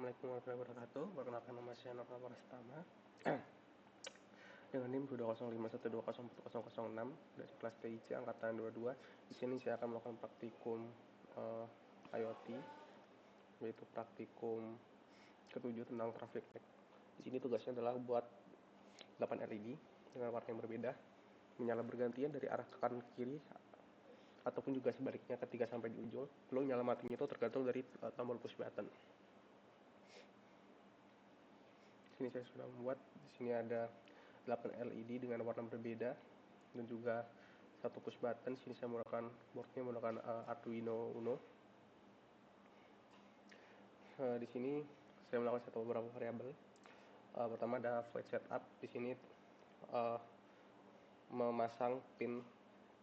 Assalamualaikum warahmatullahi wabarakatuh. Perkenalkan nama saya Nova Prastama dengan NIM 20512040006 dari kelas TIC angkatan 22. Di sini saya akan melakukan praktikum IoT, yaitu praktikum ketujuh tentang traffic light. Di sini tugasnya adalah buat 8 LED dengan warna yang berbeda, menyala bergantian dari arah ke kanan ke kiri ataupun juga sebaliknya ketika sampai di ujung. Lalu nyala matinya itu tergantung dari tombol push button. Sini saya sudah membuat. Di sini ada 8 LED dengan warna berbeda dan juga satu push button. Sini saya menggunakan boardnya menggunakan Arduino Uno. Di sini saya melakukan beberapa variabel. Pertama ada flight setup. Di sini memasang pin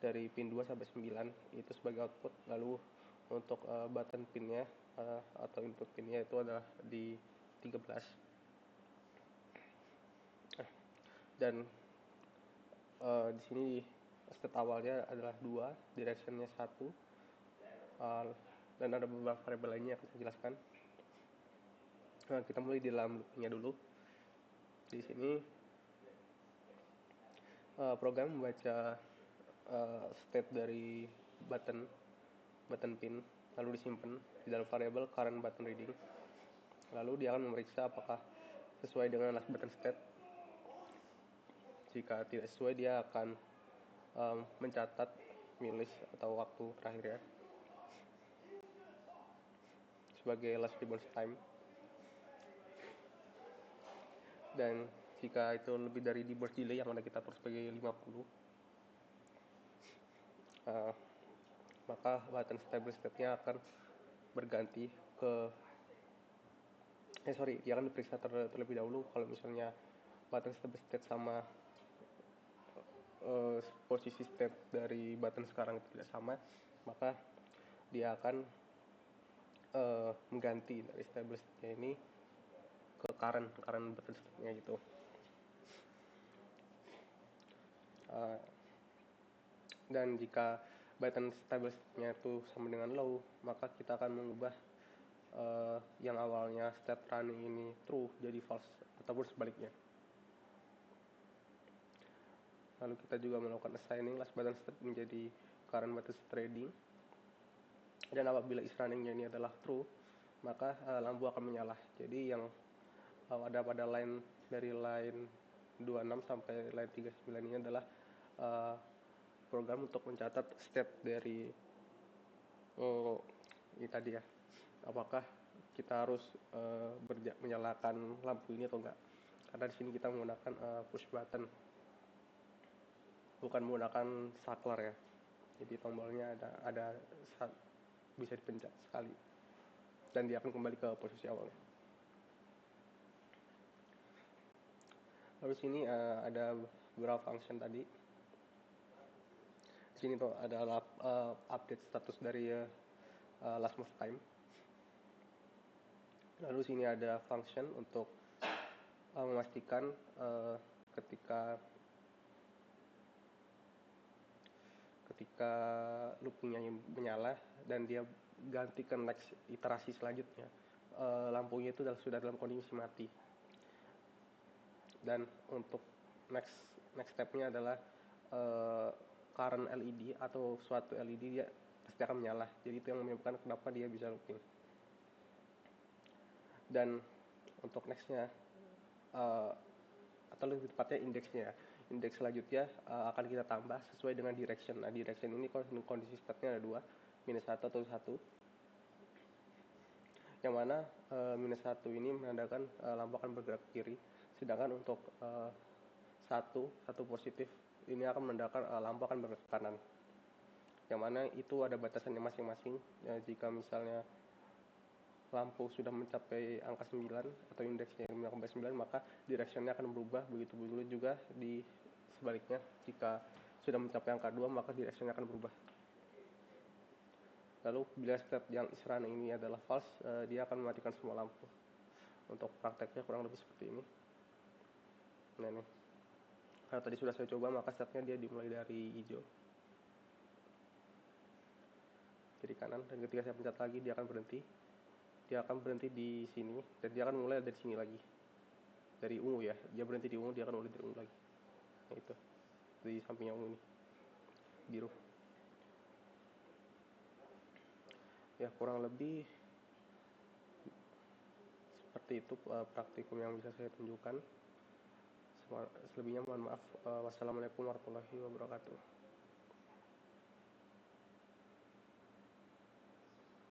dari pin 2 sampai 9 itu sebagai output. Lalu untuk button pinnya atau input pinnya itu adalah di 13. Dan di sini step awalnya adalah 2, directionnya 1, dan ada beberapa variabel lainnya yang akan saya jelaskan. Kita mulai di dalam loopnya dulu. Di sini program membaca state dari button pin, lalu disimpan di dalam variabel current button reading. Lalu dia akan memeriksa apakah sesuai dengan last button state. Jika tidak sesuai, dia akan mencatat millis atau waktu terakhir ya, sebagai last response time. Dan jika itu lebih dari di burst delay yang ada kita atur sebagai 50, maka button stable state-nya akan berganti ke dia akan diperiksa terlebih dahulu. Kalau misalnya button stable state sama posisi state dari button sekarang tidak sama, maka dia akan mengganti dari stable state-nya ini ke current button state-nya gitu. Dan jika button stable state-nya itu sama dengan low, maka kita akan mengubah yang awalnya state running ini true jadi false ataupun sebaliknya. Lalu kita juga melakukan assigning last button state menjadi current button state reading. Dan apabila is running-nya ini adalah true, maka lampu akan menyala. Jadi yang ada pada line dari line 26 sampai line 39 ini adalah program untuk mencatat state dari ini tadi ya, apakah kita harus menyalakan lampu ini atau enggak. Karena di sini kita menggunakan push button, bukan menggunakan saklar ya. Jadi tombolnya ada bisa dipencet sekali dan dia akan kembali ke posisi awal. Lalu sini ada beberapa function tadi. Di sini tuh adalah update status dari last move time. Lalu sini ada function untuk memastikan ketika loopingnya menyala dan dia ganti ke next iterasi selanjutnya, lampunya itu sudah dalam kondisi mati. Dan untuk next stepnya adalah current LED atau suatu LED dia pasti akan menyala. Jadi itu yang menyebabkan kenapa dia bisa looping. Dan untuk nextnya atau lebih tepatnya indeks selanjutnya akan kita tambah sesuai dengan direction. Nah, direction ini kondisi state-nya ada 2, -1 atau 1. Yang mana -1 ini menandakan lampu akan bergerak ke kiri, sedangkan untuk satu positif ini akan menandakan lampu akan bergerak ke kanan. Yang mana itu ada batasannya masing-masing. Jika misalnya lampu sudah mencapai angka 9 atau indeksnya mencapai 9, maka directionnya akan berubah. Begitu juga di sebaliknya, jika sudah mencapai angka 2, maka directionnya akan berubah. Lalu bila state yang is running ini adalah false, dia akan mematikan semua lampu. Untuk prakteknya kurang lebih seperti ini. Nah ini, karena tadi sudah saya coba, maka state-nya dia dimulai dari hijau kiri kanan, dan ketika saya pencet lagi dia akan berhenti. dia akan berhenti di sini dan dia akan mulai dari sini lagi, dari ungu ya, dia berhenti di ungu, dia akan mulai dari ungu lagi. Nah, itu di sampingnya ungu ini biru ya, kurang lebih seperti itu praktikum yang bisa saya tunjukkan. Selebihnya mohon maaf. Wassalamualaikum warahmatullahi wabarakatuh.